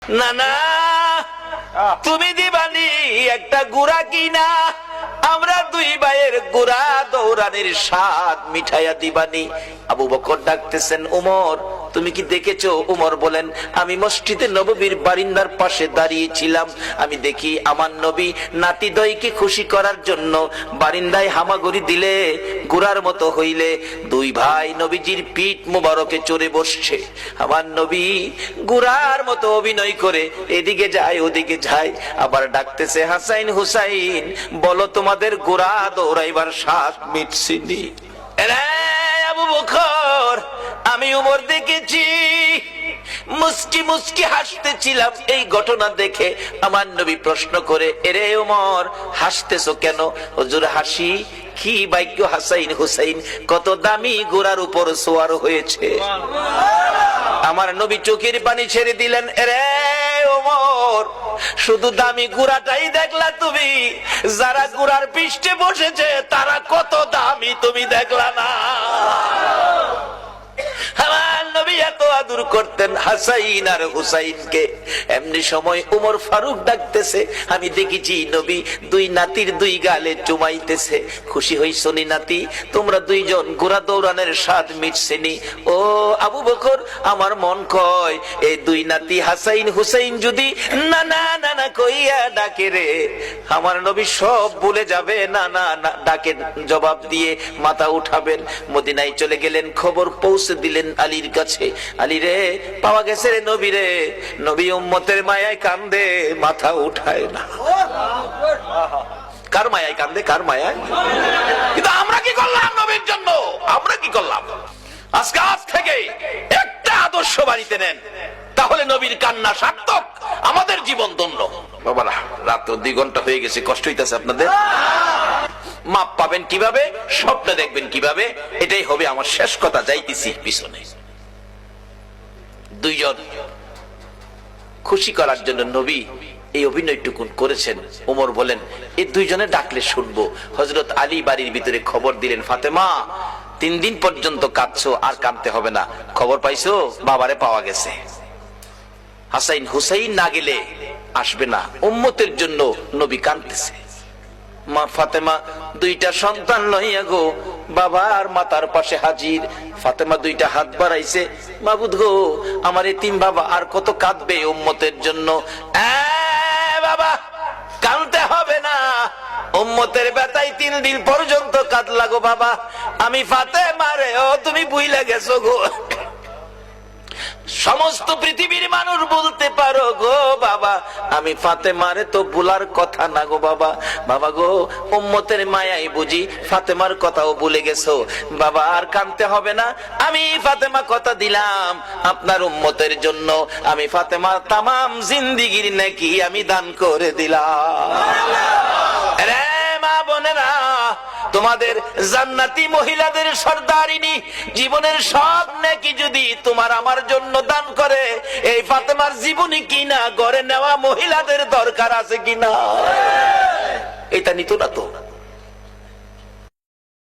না না, তুমি দিবানি একটা গুড়া কিনা, আমরা দুই ভাইয়ের গুড়া দৌড়ানির স্বাদ মিঠাইয়া দিবানি। আবু বকর ডাকতেছেন, উমর তুমি কি দেখেছো? উমর বলেন, আমি মসজিদে নববীর বারিন্দার পাশে দাঁড়িয়েছিলাম, আমি দেখি আমার নবী নাতি দইকে খুশি করার জন্য বারিন্দায় হামাগুড়ি দিলে গুড়ার মতো হইলে দুই ভাই নবীজির পিঠ মুবারকে চড়ে বসছে। আমার নবী গুড়ার মতো অভিনয় করে এদিকে যায় ওদিকে যায়, আবার ডাকতেছে, হাসাইন হুসাইন বলো তোমাদের গুড়া দৌড়াইবার স্বাদ মিটছিনি? আবু বকর, আমি উমর দেখেছি, মুস্কি মুস্কি হাসতেছিলাম এই ঘটনা দেখে। আমার নবী প্রশ্ন করে, এরে উমর হাসতেছো কেন? হুজুর হাসি কি ভাগ্য হাসাইন হুসাইন কত দামি ঘোড়ার উপর সোয়ার হয়েছে। আমার নবী চোখের পানি ছেড়ে দিলেন, এরে ওমর শুধু দামি ঘোড়াটাই দেখলা তুমি, যারা ঘোড়ার পৃষ্ঠে বসেছে তারা কত দামি তুমি দেখলা না? আমার নবী এত আদর করতেন হাসাইন আর হুসাইনকে। এমনি সময় উমর ফারুক ডাকতেছে, আমি দেখেছি নবী দুই নাতির দুই গালে চুমাইতেছে। খুশি হইছো নি নাতি? তোমরা দুইজন ঘোড়া দৌড়ানোর স্বাদ মিটছেনি? ও আবু বকর, আমার মন কয় এই দুই নাতি হাসাইন হুসাইন যদি না না না না কইয়া ডাকে রে, আমার নবী সব ভুলে যাবে। না না না ডাকে জবাব দিয়ে মাথা উঠাবেন। মদিনায় চলে গেলেন, খবর পৌঁছে দিলেন আলীর কাছে, আলী রে পাওয়া গেছে রে নবী রে। নবী উম্মতের মায়ায় কান্দে, মাথা উঠায় না। কার মায়ায় কান্দে? কার মায়ায়? কিন্তু আমরা কি করলাম নবীর জন্য? আমরা কি করলাম? আজকে আজ থেকে একটা আদর্শ বাড়িতে নেন, তাহলে নবীর কান্না সার্থক, আমাদের জীবন ধন্য। বাবারা রাত 2 ঘন্টা হয়ে গেছে, কষ্ট হইতেছে আপনাদের? মাপ পাবেন কিভাবে? স্বপ্ন দেখবেন কিভাবে? এটাই হবে আমার শেষ কথা। যাইতেছি পিছনে। দুইজন খুশি করার জন্য নবী এই অভিনয়টুকু করেছেন। ওমর বলেন, এই দুইজনে ডাকলে শুনবো। হযরত আলী বাড়ির ভিতরে খবর দিলেন, ফাতেমা 3 দিন পর্যন্ত কাঁদছো, আর কাঁদতে হবে না। খবর পাইছো? বাবারে পাওয়া গেছে। হাসাইন হুসাইন না গেলে আসবে না, উম্মতের জন্য নবী কাঁদতেছে। মা ফাতেমা 2টা সন্তান লইয়া গো বাবার মাতার পাশে হাজির। ফাতেমা 2টা হাত বাড়াইছে, মাবুদ গো আমার এতিম বাবা আর কত কাঁদবে উম্মতের জন্য। বাবা কাঁদতে হবে না, উম্মতের ব্যথায় 3 দিন পর্যন্ত কাঁদলা গো বাবা। আমি ফাতেমা রে, ও তুমি বুইলা গেছো গো। সমস্ত পৃথিবীর মানুষ বলতে পারো গো বাবা, আমি ফাতেমারে তো ভুলার কথা না গো বাবা। বাবা গো উম্মতের মায়াই বুঝি ফাতেমার কথাও ভুলে গেছো বাবা, আর কাঁদতে হবে না। আমি ফাতেমা কথা দিলাম আপনার উম্মতের জন্য, আমি ফাতেমা তামাম জিন্দেগির নেকি আমি দান করে দিলাম। রে মা বোনেরা, তোমাদের জান্নাতি মহিলাদের সর্দারিনী জীবনের সব নেকি যদি তোমার আমার জন্য দান করে, এই ফাতেমার জীবনী কিনা গড়ে নেওয়া মহিলাদের দরকার আছে কিনা? এটা নিত না তো।